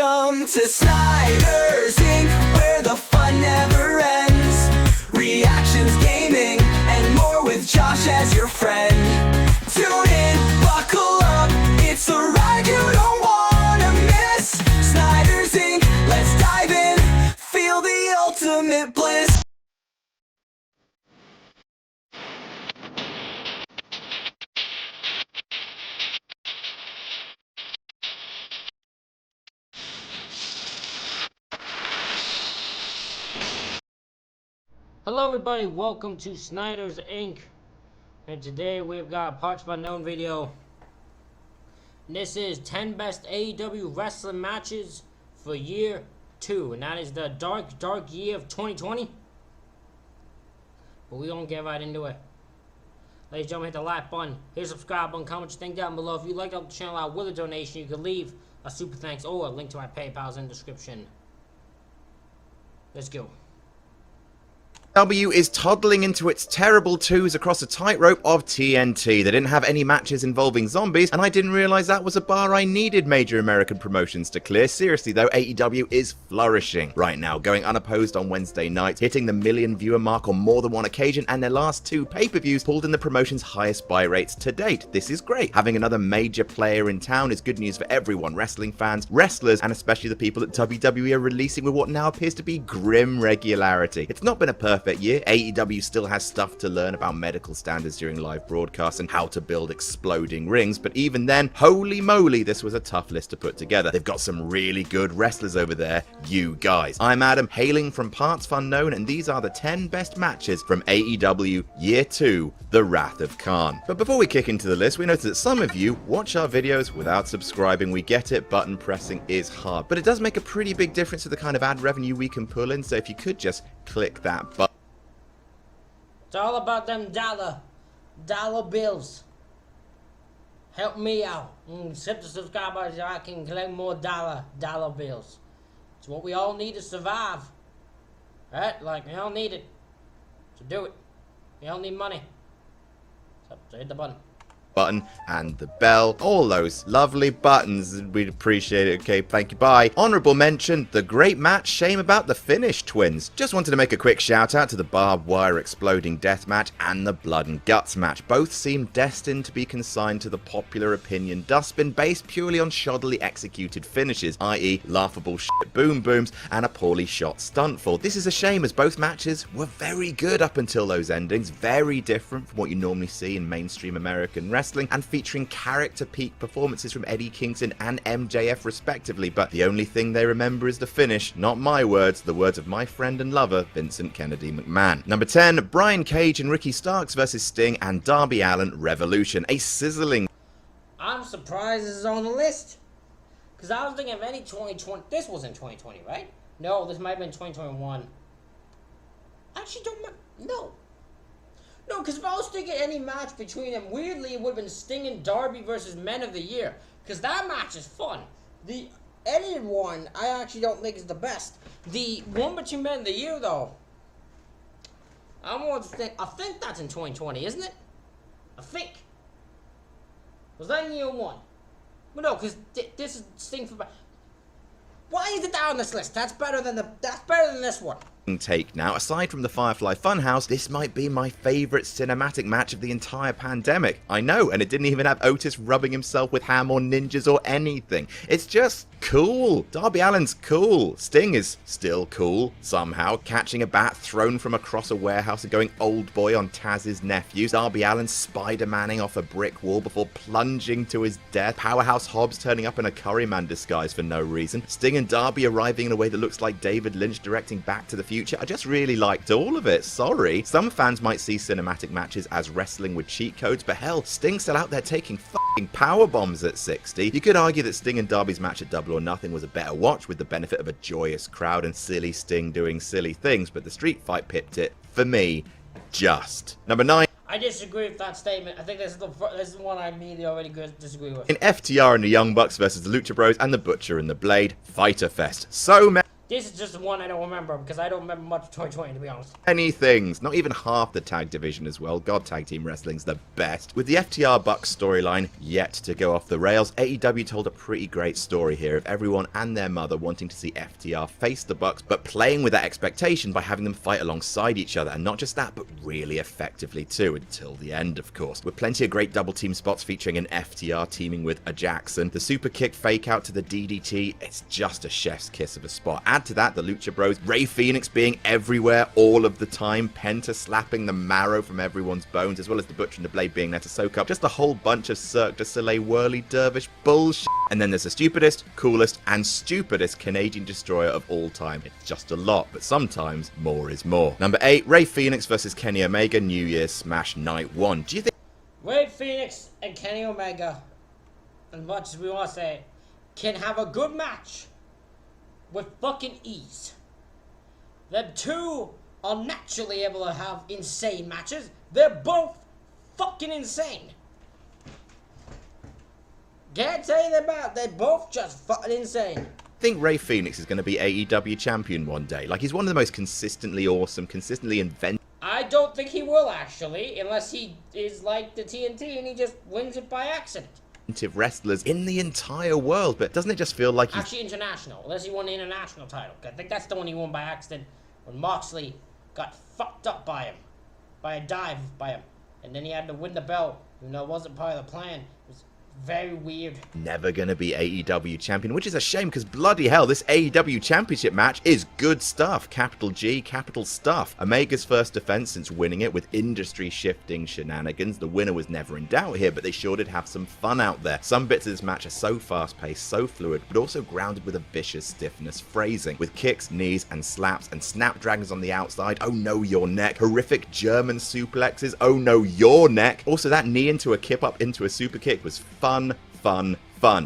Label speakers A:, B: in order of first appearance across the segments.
A: Welcome to Snyder's Inc., where the fun never ends. Reactions, gaming, and more with Josh as your friend. Tune in, buckle up, it's a ride you don't wanna miss. Snyder's Inc., let's dive in, feel the ultimate bliss.
B: Hello everybody, welcome to Snyder's Inc. And today we've got Parts of Unknown video. And this is 10 best AEW Wrestling Matches for year 2. And that is the dark year of 2020. But we're going to get right into it. Ladies and gentlemen, hit the like button, hit the subscribe button, comment your thing down below. If you like the channel out with a donation, you can leave a super thanks or a link to my PayPal's in the description. Let's go.
C: AEW is toddling into its terrible twos across a tightrope of TNT. They didn't have any matches involving zombies, and I didn't realize that was a bar I needed major American promotions to clear. Seriously though, AEW is flourishing right now, going unopposed on Wednesday night, hitting the million viewer mark on more than one occasion, and their last 2 pay-per-views pulled in the promotion's highest buy rates to date. This is great. Having another major player in town is good news for everyone, wrestling fans, wrestlers, and especially the people at WWE are releasing with what now appears to be grim regularity. It's not been a perfect year. AEW still has stuff to learn about medical standards during live broadcasts and how to build exploding rings, but even then, holy moly, this was a tough list to put together. They've got some really good wrestlers over there, you guys. I'm Adam, hailing from Parts of Unknown, and these are the 10 best matches from AEW Year 2, The Wrath of Khan. But before we kick into the list, we notice that some of you watch our videos without subscribing. We get it, button pressing is hard, but it does make a pretty big difference to the kind of ad revenue we can pull in, so if you could just click that button.
B: It's all about them dollar bills. Help me out. Hit the subscribe button so I can collect more dollar bills. It's what we all need to survive. Right? Like, we all need it. So do it. We all need money. So hit the button
C: And the bell, all those lovely buttons, we'd appreciate it. Okay, thank you, bye. Honorable mention, the great match, shame about the finish, twins. Just wanted to make a quick shout out to the barbed wire exploding death match and the blood and guts match. Both seem destined to be consigned to the popular opinion dustbin based purely on shoddily executed finishes, i.e. laughable shit boom booms and a poorly shot stunt fall. This is a shame as both matches were very good up until those endings, very different from what you normally see in mainstream American wrestling, and featuring character peak performances from Eddie Kingston and MJF respectively, but the only thing they remember is the finish. Not my words, the words of my friend and lover, Vincent Kennedy McMahon. Number 10, Brian Cage and Ricky Starks versus Sting and Darby Allin Revolution. A sizzling...
B: I'm surprised this is on the list. Because I was thinking of any 2020... This wasn't 2020, right? No, this might have been 2021. Actually, no. No, because if I was thinking any match between them, weirdly, it would have been Sting and Darby versus Men of the Year. Because that match is fun. The edited one, I actually don't think is the best. The one between Men of the Year, though, I think that's in 2020, isn't it? I think. Was that in year 1? Well, no, because this is Sting for... Why is it down on this list? That's better than this one.
C: Take now. Aside from the Firefly Funhouse, this might be my favorite cinematic match of the entire pandemic. I know, and it didn't even have Otis rubbing himself with ham or ninjas or anything. It's just cool. Darby Allin's cool. Sting is still cool, somehow, catching a bat thrown from across a warehouse and going old boy on Taz's nephews. Darby Allin Spider-Manning off a brick wall before plunging to his death. Powerhouse Hobbs turning up in a Curryman disguise for no reason. Sting and Darby arriving in a way that looks like David Lynch directing Back to the Future. I just really liked all of it, sorry. Some fans might see cinematic matches as wrestling with cheat codes, but hell, Sting's still out there taking f***ing power bombs at 60. You could argue that Sting and Darby's match at Double or Nothing was a better watch with the benefit of a joyous crowd and silly Sting doing silly things, but the street fight pipped it, for me, just. Number 9.
B: I disagree with that statement. I think this is the one I immediately already disagree with.
C: In FTR and the Young Bucks versus the Lucha Bros and the Butcher and the Blade, Fighter Fest. So many.
B: This is just the one I don't remember because I don't remember much of 2020, to be honest.
C: Many things, not even half the tag division as well. God, tag team wrestling's the best. With the FTR Bucks storyline yet to go off the rails, AEW told a pretty great story here of everyone and their mother wanting to see FTR face the Bucks, but playing with that expectation by having them fight alongside each other, and not just that, but really effectively too, until the end, of course. With plenty of great double team spots featuring an FTR teaming with a Jackson, the super kick fake out to the DDT, it's just a chef's kiss of a spot. Add to that the Lucha Bros, Rey Fénix being everywhere all of the time, Penta slapping the marrow from everyone's bones, as well as the Butcher and the Blade being there to soak up just a whole bunch of Cirque du Soleil whirly dervish bullshit. And then there's the stupidest, coolest, and stupidest Canadian destroyer of all time. It's just a lot, but sometimes more is more. Number 8, Rey Fénix versus Kenny Omega, New Year's Smash Night 1. Do you think
B: Rey Fénix and Kenny Omega, as much as we want to say, can have a good match with fucking ease? Them two are naturally able to have insane matches. They're both fucking insane. Can't say them about. They're both just fucking insane.
C: think Rey Fénix is going to be AEW champion one day? Like, he's one of the most consistently awesome, consistently inventive.
B: I don't think he will, actually, unless he is like the TNT and he just wins it by accident.
C: Wrestlers in the entire world, but doesn't it just feel like he's
B: Actually, international, unless he won the international title. I think that's the one he won by accident when Moxley got fucked up by him, by a dive by him, and then he had to win the belt, even though it wasn't part of the plan. It was very weird.
C: never going to be AEW champion, which is a shame because bloody hell, this AEW championship match is good stuff. Capital G, capital stuff. Omega's first defense since winning it with industry-shifting shenanigans. The winner was never in doubt here, but they sure did have some fun out there. Some bits of this match are so fast-paced, so fluid, but also grounded with a vicious stiffness phrasing, with kicks, knees, and slaps, and snapdragons on the outside. Oh no, your neck. Horrific German suplexes. Oh no, your neck. Also, that knee into a kip up into a super kick was fun.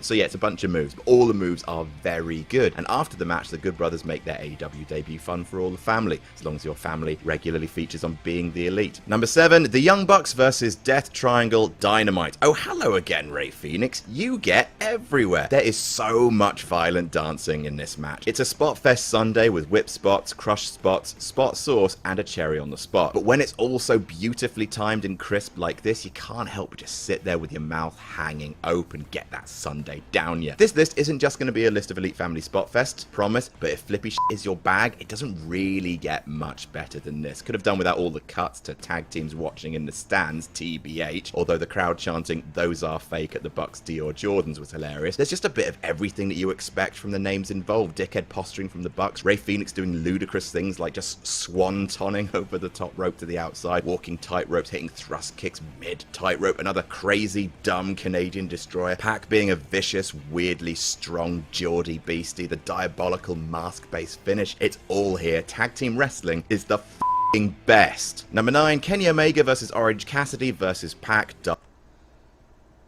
C: So yeah, it's a bunch of moves, but all the moves are very good. And after the match, the Good Brothers make their AEW debut fun for all the family, as long as your family regularly features on Being the Elite. Number 7, the Young Bucks versus Death Triangle Dynamite. Oh, hello again, Rey Fénix. You get everywhere. There is so much violent dancing in this match. It's a spot fest Sunday with whip spots, crush spots, spot sauce, and a cherry on the spot. But when it's all so beautifully timed and crisp like this, you can't help but just sit there with your mouth hanging open, get that Sunday down ya. This list isn't just going to be a list of Elite Family Spot Fest, promise, but if flippy is your bag, it doesn't really get much better than this. Could have done without all the cuts to tag teams watching in the stands, TBH, although the crowd chanting, "Those are fake" at the Bucks Dior Jordans was hilarious. There's just a bit of everything that you expect from the names involved. Dickhead posturing from the Bucks, Rey Fénix doing ludicrous things like just swan-tonning over the top rope to the outside, walking tightropes, hitting thrust kicks mid-tightrope, another crazy, dumb Canadian destroyer, Pac being a vicious, weirdly strong Geordie beastie, the diabolical mask-based finish. It's all here. Tag team wrestling is the f***ing best. Number 9, Kenny Omega versus Orange Cassidy versus Pac.
B: The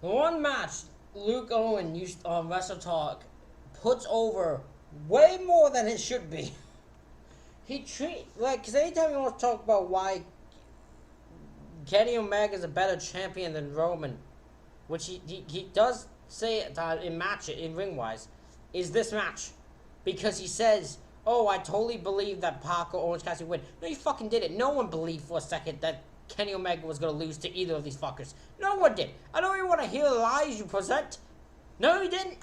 B: one match Luke Owen used on Wrestle Talk puts over way more than it should be. Because anytime he wants to talk about why Kenny Omega is a better champion than Roman, which he does say it in ring-wise, is this match. Because he says, oh, I totally believe that Pac or Orange Cassidy win. No, you fucking did it. No one believed for a second that Kenny Omega was going to lose to either of these fuckers. No one did. I don't even want to hear the lies you present. No, you didn't.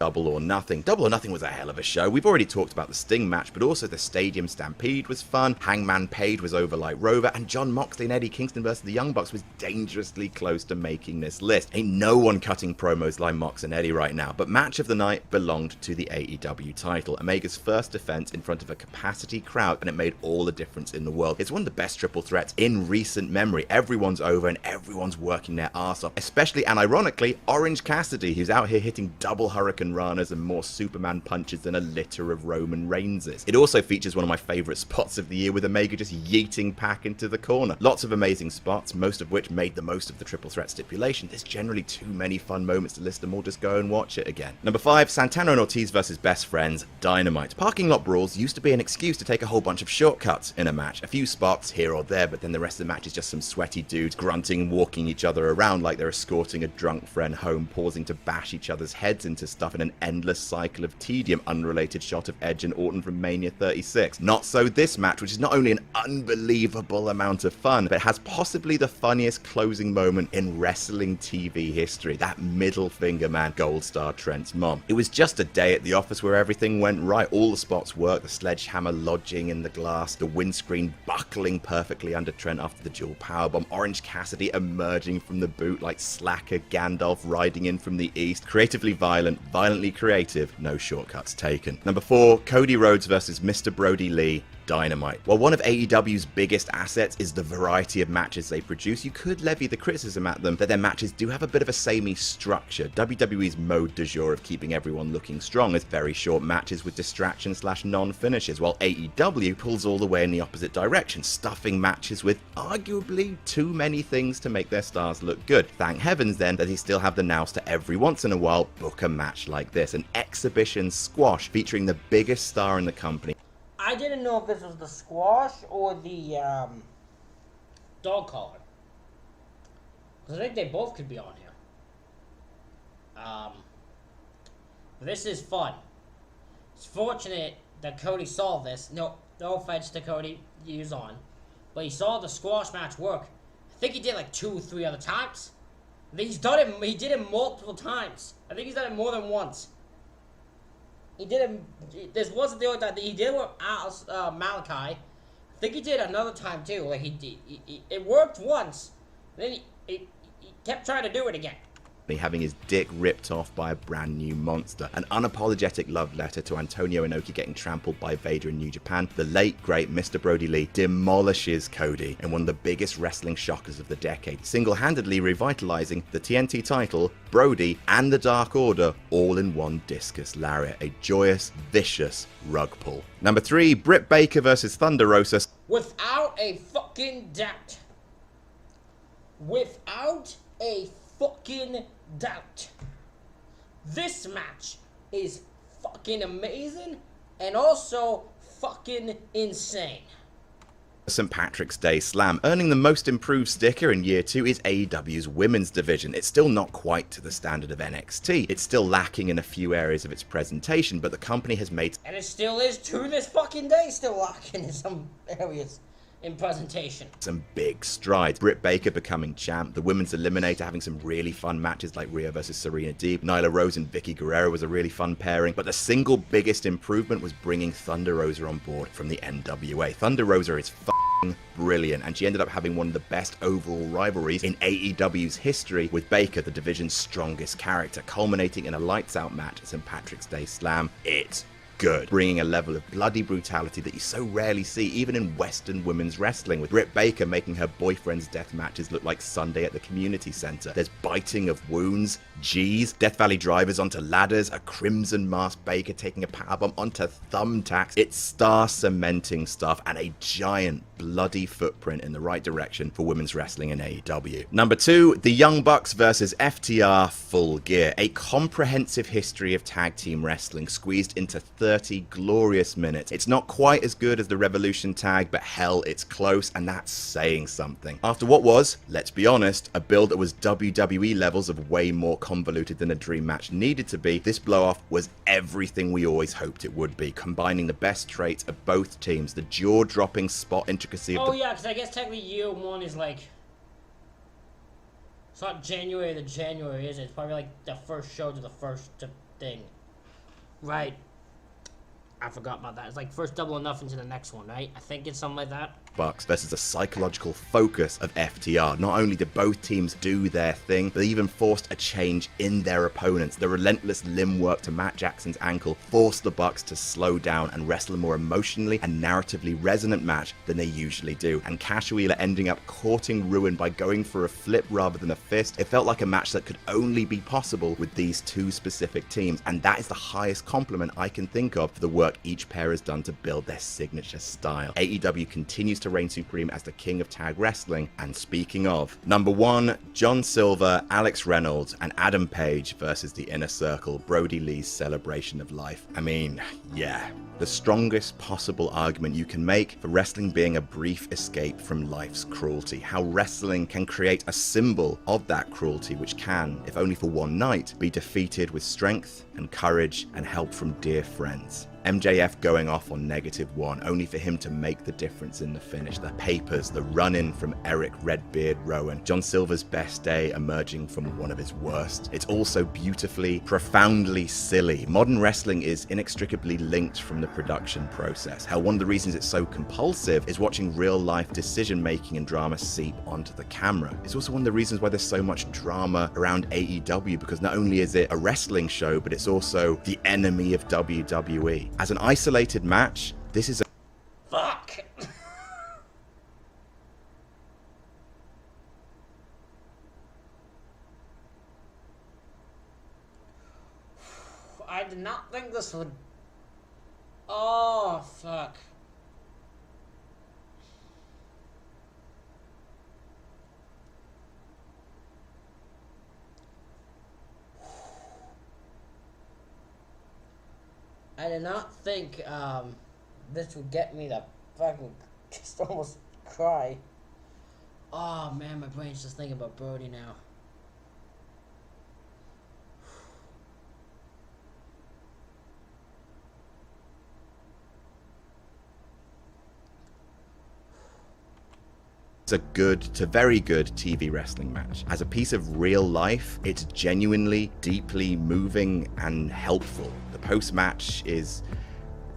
C: Double or Nothing. Double or Nothing was a hell of a show. We've already talked about the Sting match, but also the Stadium Stampede was fun. Hangman Page was over like Rover, and John Moxley and Eddie Kingston versus the Young Bucks was dangerously close to making this list. Ain't no one cutting promos like Mox and Eddie right now, but match of the night belonged to the AEW title. Omega's first defense in front of a capacity crowd, and it made all the difference in the world. It's one of the best triple threats in recent memory. Everyone's over and everyone's working their arse off, especially and ironically Orange Cassidy, who's out here hitting double Hurricane Ranas and more Superman punches than a litter of Roman Reigns. It also features one of my favourite spots of the year with Omega just yeeting Pac into the corner. Lots of amazing spots, most of which made the most of the triple threat stipulation. There's generally too many fun moments to list them all, just go and watch it again. Number 5, Santana and Ortiz versus Best Friends, Dynamite. Parking lot brawls used to be an excuse to take a whole bunch of shortcuts in a match. A few spots here or there, but then the rest of the match is just some sweaty dudes grunting and walking each other around like they're escorting a drunk friend home, pausing to bash each other's heads into stuff in an endless cycle of tedium, unrelated shot of Edge and Orton from Mania 36. Not so this match, which is not only an unbelievable amount of fun, but has possibly the funniest closing moment in wrestling TV history. That middle finger man, Gold Star Trent's mom. It was just a day at the office where everything went right. All the spots worked, the sledgehammer lodging in the glass, the windscreen buckling perfectly under Trent after the dual powerbomb, Orange Cassidy emerging from the boot like Slacker Gandalf riding in from the east. Creatively violent, violently creative, no shortcuts taken. Number 4, Cody Rhodes versus Mr. Brody Lee. Dynamite. While one of AEW's biggest assets is the variety of matches they produce, you could levy the criticism at them that their matches do have a bit of a samey structure. WWE's mode du jour of keeping everyone looking strong is very short matches with distraction/non-finishes, while AEW pulls all the way in the opposite direction, stuffing matches with arguably too many things to make their stars look good. Thank heavens then that they still have the nous to every once in a while book a match like this, an exhibition squash featuring the biggest star in the company.
B: I didn't know if this was the squash or the dog collar. Because I think they both could be on here. This is fun. It's fortunate that Cody saw this. No offense to Cody, he was on. But he saw the squash match work. I think he did like 2 or 3 other times. I think he did it multiple times. I think he's done it more than once. He did it. This wasn't the only time. He did it with Malachi. I think he did another time too. Like it worked once. Then he kept trying to do it again.
C: Having his dick ripped off by a brand new monster. An unapologetic love letter to Antonio Inoki getting trampled by Vader in New Japan. The late, great Mr. Brody Lee demolishes Cody in one of the biggest wrestling shockers of the decade, single-handedly revitalizing the TNT title, Brody, and the Dark Order all in one discus lariat. A joyous, vicious rug pull. Number 3, Britt Baker versus Thunder Rosa.
B: Without a fucking doubt. Without a fucking doubt. This match is fucking amazing and also fucking insane.
C: St. Patrick's Day Slam. Earning the most improved sticker in year 2 is AEW's women's division. It's still not quite to the standard of NXT. It's still lacking in a few areas of its presentation, but the company has made...
B: And it still is to this fucking day, still lacking in some areas in presentation.
C: Some big strides. Britt Baker becoming champ, the women's eliminator having some really fun matches like Rhea versus Serena Deeb, Nyla Rose and Vicky Guerrero was a really fun pairing, but the single biggest improvement was bringing Thunder Rosa on board from the NWA. Thunder Rosa is brilliant, and she ended up having one of the best overall rivalries in AEW's history with Baker, the division's strongest character, culminating in a lights out match at St. Patrick's Day Slam. It's good, bringing a level of bloody brutality that you so rarely see even in Western women's wrestling, with Britt Baker making her boyfriend's death matches look like Sunday at the community center. There's biting of wounds, G's, Death Valley drivers onto ladders, a crimson masked Baker taking a powerbomb onto thumbtacks. It's star cementing stuff and a giant bloody footprint in the right direction for women's wrestling in AEW. Number 2, the Young Bucks versus FTR Full Gear. A comprehensive history of tag team wrestling squeezed into 30 glorious minutes. It's not quite as good as the Revolution tag, but hell, it's close, and that's saying something. After what was, let's be honest, a build that was WWE levels of way more convoluted than a dream match needed to be, this blow-off was everything we always hoped it would be, combining the best traits of both teams, the jaw-dropping spot intricacy of
B: yeah, because I guess technically year 1 is like... It's not January to January, is it? It's probably like the first show to the first thing. Right. I forgot about that. It's like first Double or Nothing to the next one, right? I think it's something like that.
C: Bucks versus a psychological focus of FTR. Not only did both teams do their thing, they even forced a change in their opponents. The relentless limb work to Matt Jackson's ankle forced the Bucks to slow down and wrestle a more emotionally and narratively resonant match than they usually do. And Cash Wheeler ending up courting ruin by going for a flip rather than a fist. It felt like a match that could only be possible with these two specific teams, and that is the highest compliment I can think of for the work each pair has done to build their signature style. AEW continues to to reign supreme as the king of tag wrestling. And speaking of, number 1, John Silver, Alex Reynolds, and Adam Page versus the Inner Circle, Brody Lee's celebration of life. I mean, yeah, the strongest possible argument you can make for wrestling being a brief escape from life's cruelty. How wrestling can create a symbol of that cruelty, which can, if only for one night, be defeated with strength and courage and help from dear friends. MJF going off on -1, only for him to make the difference in the finish. The papers, the run-in from Eric Redbeard Rowan, John Silver's best day emerging from one of his worst. It's also beautifully, profoundly silly. Modern wrestling is inextricably linked from the production process. Hell, one of the reasons it's so compulsive is watching real-life decision-making and drama seep onto the camera. It's also one of the reasons why there's so much drama around AEW, because not only is it a wrestling show, but it's also the enemy of WWE. As an isolated match, this is a...
B: Fuck! I did not think this would... Oh, fuck. I did not think this would get me to fucking just almost cry. Oh man, my brain's just thinking about Brody now.
C: It's a good to very good TV wrestling match. As a piece of real life, it's genuinely, deeply moving and helpful. The post-match is...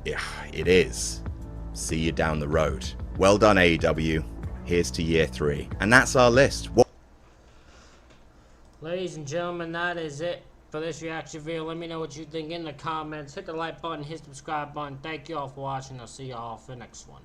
C: yeah, it is. See you down the road. Well done, AEW. Here's to year 3. And that's our list.
B: Ladies and gentlemen, that is it for this reaction video. Let me know what you think in the comments. Hit the like button, hit the subscribe button. Thank you all for watching. I'll see you all for the next one.